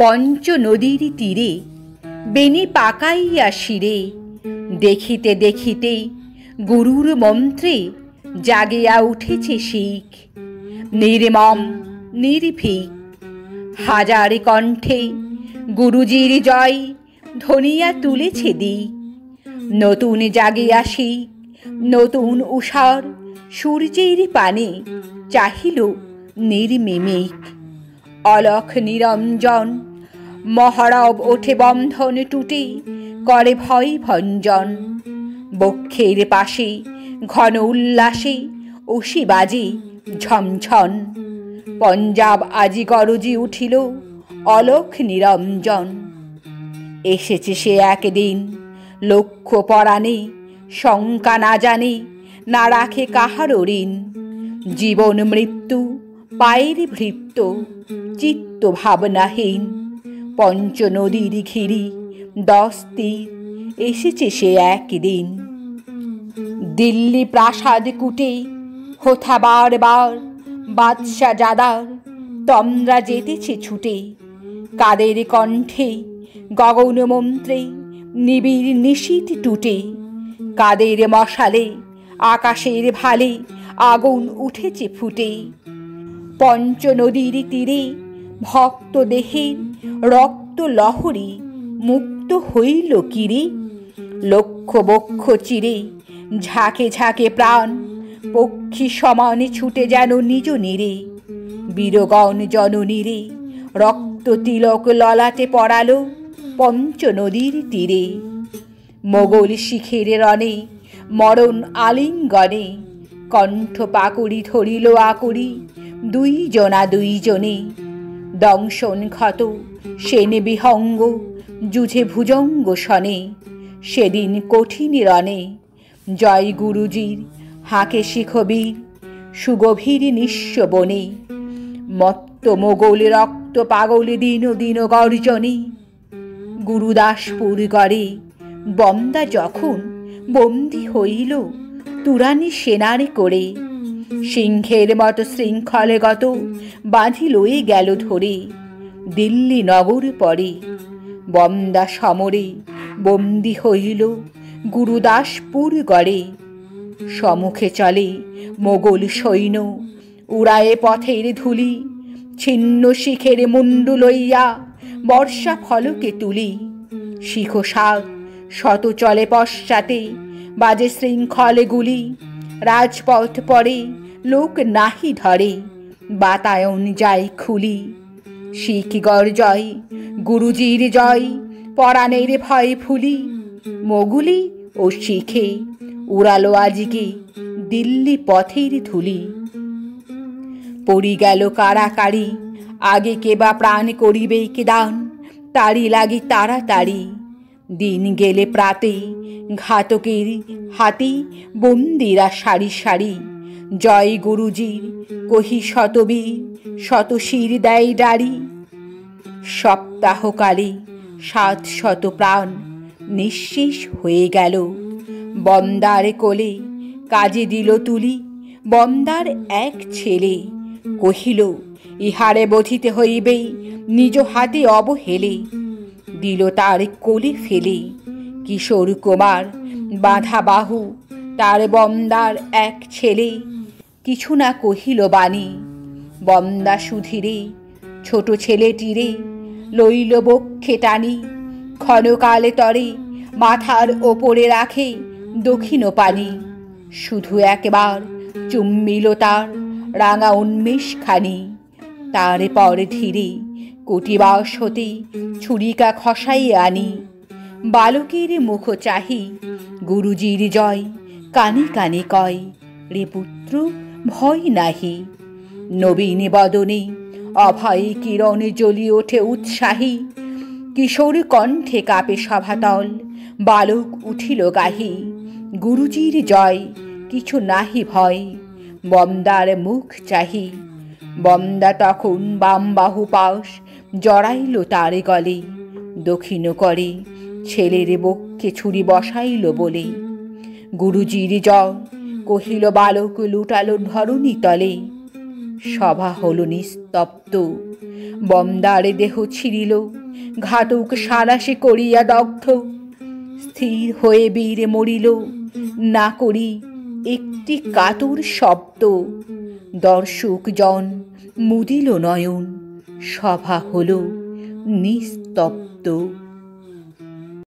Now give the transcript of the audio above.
পঞ্চ নদীর তীরে বেনি পাকাইয়া শিরে, দেখিতে দেখিতে গুরুর মন্ত্রে জাগিয়া উঠেছে শিখ। নির্মম নির্ভীক হাজার কণ্ঠে গুরুজির জয় ধ্বনিয়া তুলেছে দিক। নতুন জাগিয়া শিখ, নতুন উষার সূর্যের পানে চাহিল নির্মিমিক। অলখ নিরঞ্জন মহরব ওঠে বন্ধন টুটে, করে ভয় ভঞ্জন। বক্ষের পাশে ঘন উল্লাসে অসি বাজে ঝমঝন। পঞ্জাব আজি গরজি উঠিল অলখ নিরঞ্জন। এসেছে সে একদিন লক্ষ্য পরাণে, শঙ্কা না জানে না রাখে কাহারও ঋণ। জীবন মৃত্যু পায়ের ভৃত্য, চিত্ত ভাবনাহীন। পঞ্চ নদীর ঘিরি 10 তীর, এসেছে সে একদিন। দিল্লি প্রাসাদ কুটে হোথা বার বার বাদশা জাদার, তমরা যেতেছে ছুটে। কাদের কণ্ঠে গগন মন্ত্রে নিবিড় নিশীথ টুটে। কাদের মশালে আকাশের ভালে আগুন উঠেছে ফুটে। পঞ্চ নদীর তীরে ভক্ত দেহের রক্ত লহরী মুক্ত হইল কিরে। লক্ষ বক্ষ চিরে ঝাঁকে ঝাঁকে প্রাণ, পক্ষী সমানে ছুটে যেন নিজ নীরে। বীরগণ জননীরে রক্ত তিলক ললাটে পড়ালো পঞ্চ নদীর তীরে। মোগল শিখের রণে মরণ আলিঙ্গনে, কণ্ঠ পাকুড়ি ধরিল আকুড়ি দুইজনে। দংশন ক্ষত সেনে বিহঙ্গ যুঝে ভুজঙ্গ শনে। সেদিন কঠিন রণে জয় গুরুজির হাঁকে শিখবীর, সুগভীর নিঃস্ব বনে। মত্ত মোগল রক্ত পাগল দিন দিন গর্জনে। গুরুদাসপুর গড়ে বন্দা যখন বন্দী হইল তুরানি সেনার করে। সিংহের মতো শৃঙ্খলে গত বাঁধিলই গেল ধরে। দিল্লি নগর পরে বন্দা সমরে বন্দী হইল গুরুদাসপুর গড়ে। সম্মুখে চলে মোগল সৈন্য উড়ায়ে পথের ধুলি। ছিন্ন শিখের মুন্ডু লইয়া বর্ষা ফলকে তুলি। শিখ সাত শত চলে পশ্চাতে বাজে শৃঙ্খলে গুলি। রাজপথ পরে লোক নাহি ধরে, বাতায়ন যায় খুলি। শিখ গর্জয় গুরুজির জয়, পরাণের ভয় ফুলি। মোগুলি ও শিখে উড়ালো আজকে দিল্লি পথের ধুলি। পড়ি গেল কারাকারি আগে কে বা প্রাণ করিবে কে দান, তারি লাগি তাড়াতাড়ি। দিন গেলে প্রাতে ঘাতকের হাতে বন্দিরা সারি সারি। জয় গুরুজির কহি শতবীর, শত শির দেয় ডারি। সপ্তাহকালে 700 প্রাণ নিঃশেষ হয়ে গেল। বন্দার কোলে কাজে দিল তুলি বন্দার এক ছেলে। কহিল ইহারে বধিতে হইবে নিজ হাতে অবহেলে। দিল তার কোলে ফেলে কিশোর কুমার বাঁধা বাহু তার বন্দার এক ছেলে। কিছু না কহিল বাণী বন্দা সুধীরে, ছোট ছেলেটিরে লইল বক্ষে টানি। ক্ষণকালে তরে মাথার ওপরে রাখে দক্ষিণ পানি। শুধু একবার চুম্বিল তার রাঙা উন্মেষখানি। তার পর ধীরে কটিবাস হতে ছুরিকা খসাই আনি। বালকের মুখ চাহি গুরুজির জয়, কানে কানে কয় রে পুত্র ভয় নাহি। নবীন বদনে অভয় কিরণ জ্বলি ওঠে উৎসাহী। কিশোর কণ্ঠে কাঁপে সভাতল, বালক উঠিল গাহি। গুরুজির জয় কিছু নাহি ভয়, বন্দার মুখ চাহি। বন্দা তখন বাম বাহু পাশ জড়াইল তার গলে। দক্ষিণ করে ছেলের বক্ষে ছুরি বসাইল বলে। গুরুজির জয় কহিল বালক লুটালো ধরণী তলে। সভা হল নিস্তব্ধ, বন্দারে দেহ ছিঁড়িল, ঘাতক সারাশে করিয়া দগ্ধ। স্থির হয়ে বীর মরিল, না করি একটি কাতর শব্দ। দর্শক জন মুদিল নয়ন, সভা হল নিস্তব্ধ।